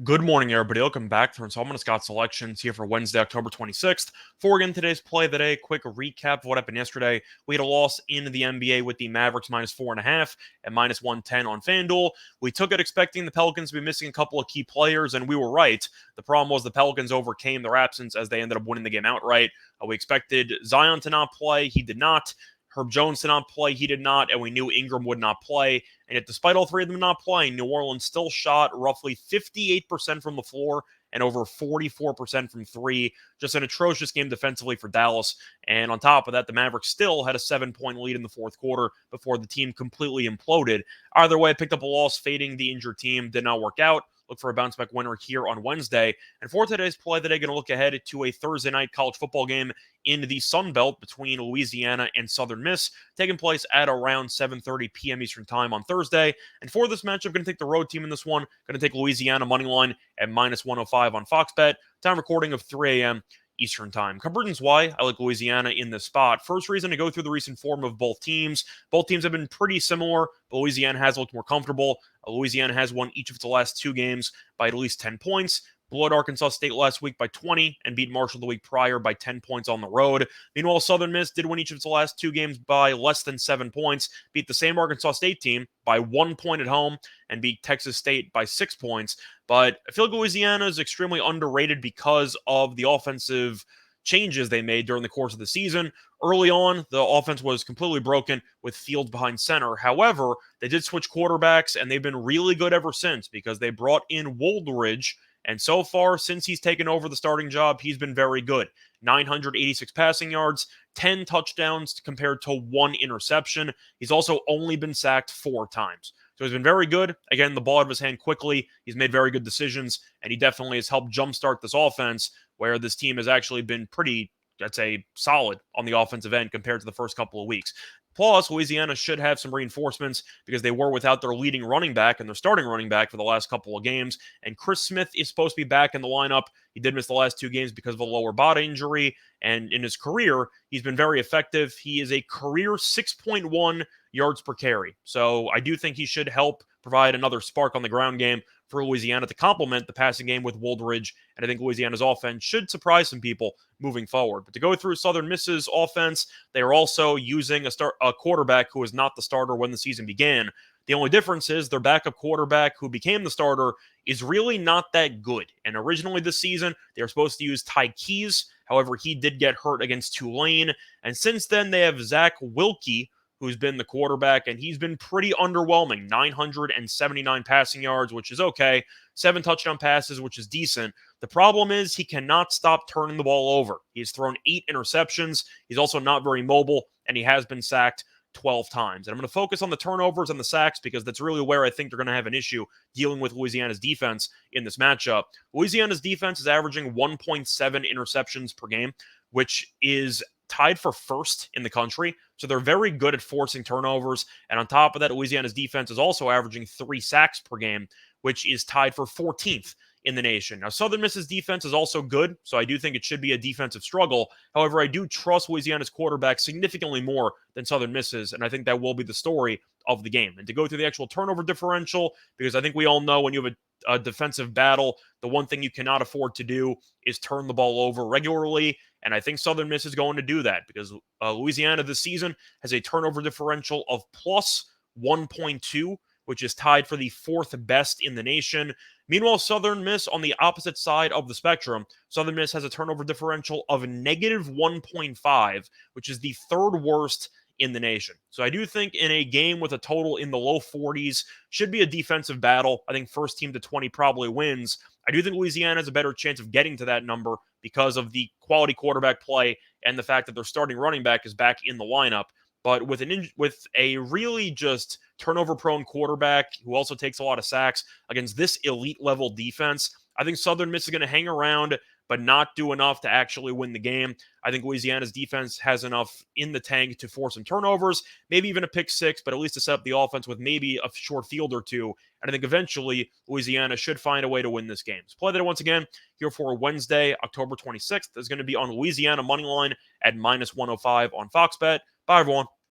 Good morning, everybody. Welcome back to Installment of Scott Selections here for Wednesday, October 26th. Before we get into today's play of the day, quick recap of what happened yesterday. We had a loss in the NBA with the Mavericks -4.5 and -110 on FanDuel. We took it expecting the Pelicans to be missing a couple of key players, and we were right. The problem was the Pelicans overcame their absence as they ended up winning the game outright. We expected Zion to not play. He did not. Herb Jones did not play. He did not. And we knew Ingram would not play. And yet, despite all three of them not playing, New Orleans still shot roughly 58% from the floor and over 44% from three. Just an atrocious game defensively for Dallas. And on top of that, the Mavericks still had a 7-point lead in the fourth quarter before the team completely imploded. Either way, I picked up a loss, fading the injured team. Did not work out. Look for a bounce back winner here on Wednesday. And for today's play today, going to look ahead to a Thursday night college football game in the Sun Belt between Louisiana and Southern Miss, taking place at around 7:30 p.m. Eastern Time on Thursday. And for this matchup, going to take the road team in this one. Going to take Louisiana money line at -105 on Fox Bet. Time recording of 3 a.m. Eastern Time. Couple reasons why I like Louisiana in this spot. First reason, to go through the recent form of both teams. Both teams have been pretty similar, but Louisiana has looked more comfortable. Louisiana has won each of its last two games by at least 10 points. Blew out Arkansas State last week by 20 and beat Marshall the week prior by 10 points on the road. Meanwhile, Southern Miss did win each of its last two games by less than 7 points, beat the same Arkansas State team by 1 point at home, and beat Texas State by 6 points. But I feel like Louisiana is extremely underrated because of the offensive changes they made during the course of the season. Early on, the offense was completely broken with Fields behind center. However, they did switch quarterbacks, and they've been really good ever since because they brought in Woldridge. And so far, since he's taken over the starting job, he's been very good. 986 passing yards, 10 touchdowns compared to 1 interception. He's also only been sacked 4 times. So he's been very good. Again, the ball out of his hand quickly. He's made very good decisions, and he definitely has helped jumpstart this offense where this team has actually been pretty, I'd say, solid on the offensive end compared to the first couple of weeks. Plus, Louisiana should have some reinforcements because they were without their leading running back and their starting running back for the last couple of games. And Chris Smith is supposed to be back in the lineup. He did miss the last 2 games because of a lower body injury. And in his career, he's been very effective. He is a career 6.1 yards per carry. So I do think he should help provide another spark on the ground game for Louisiana to complement the passing game with Woldridge. And I think Louisiana's offense should surprise some people moving forward. But to go through Southern Miss's offense, they are also using a quarterback who was not the starter when the season began. The only difference is their backup quarterback, who became the starter, is really not that good. And originally this season, they were supposed to use Ty Keys. However, he did get hurt against Tulane. And since then, they have Zach Wilkie, who's been the quarterback, and he's been pretty underwhelming. 979 passing yards, which is okay. 7 touchdown passes, which is decent. The problem is he cannot stop turning the ball over. He's thrown 8 interceptions. He's also not very mobile, and he has been sacked 12 times. And I'm going to focus on the turnovers and the sacks because that's really where I think they're going to have an issue dealing with Louisiana's defense in this matchup. Louisiana's defense is averaging 1.7 interceptions per game, which is tied for first in the country. So they're very good at forcing turnovers. And on top of that, Louisiana's defense is also averaging 3 sacks per game, which is tied for 14th in the nation. Now, Southern Miss's defense is also good, so I do think it should be a defensive struggle. However, I do trust Louisiana's quarterback significantly more than Southern Miss's, and I think that will be the story of the game. And to go through the actual turnover differential, because I think we all know when you have a defensive battle, the one thing you cannot afford to do is turn the ball over regularly. And I think Southern Miss is going to do that because Louisiana this season has a turnover differential of plus 1.2, which is tied for the 4th best in the nation. Meanwhile, Southern Miss on the opposite side of the spectrum, Southern Miss has a turnover differential of negative 1.5, which is the 3rd worst in the nation. So I do think in a game with a total in the low 40s, should be a defensive battle. I think first team to 20 probably wins. I do think Louisiana has a better chance of getting to that number because of the quality quarterback play and the fact that their starting running back is back in the lineup. But with a really just turnover-prone quarterback who also takes a lot of sacks against this elite-level defense, I think Southern Miss is going to hang around but not do enough to actually win the game. I think Louisiana's defense has enough in the tank to force some turnovers, maybe even a pick 6, but at least to set up the offense with maybe a short field or two. And I think eventually Louisiana should find a way to win this game. So play that once again here for Wednesday, October 26th. Is going to be on Louisiana money line at -105 on Fox Bet. Bye, everyone.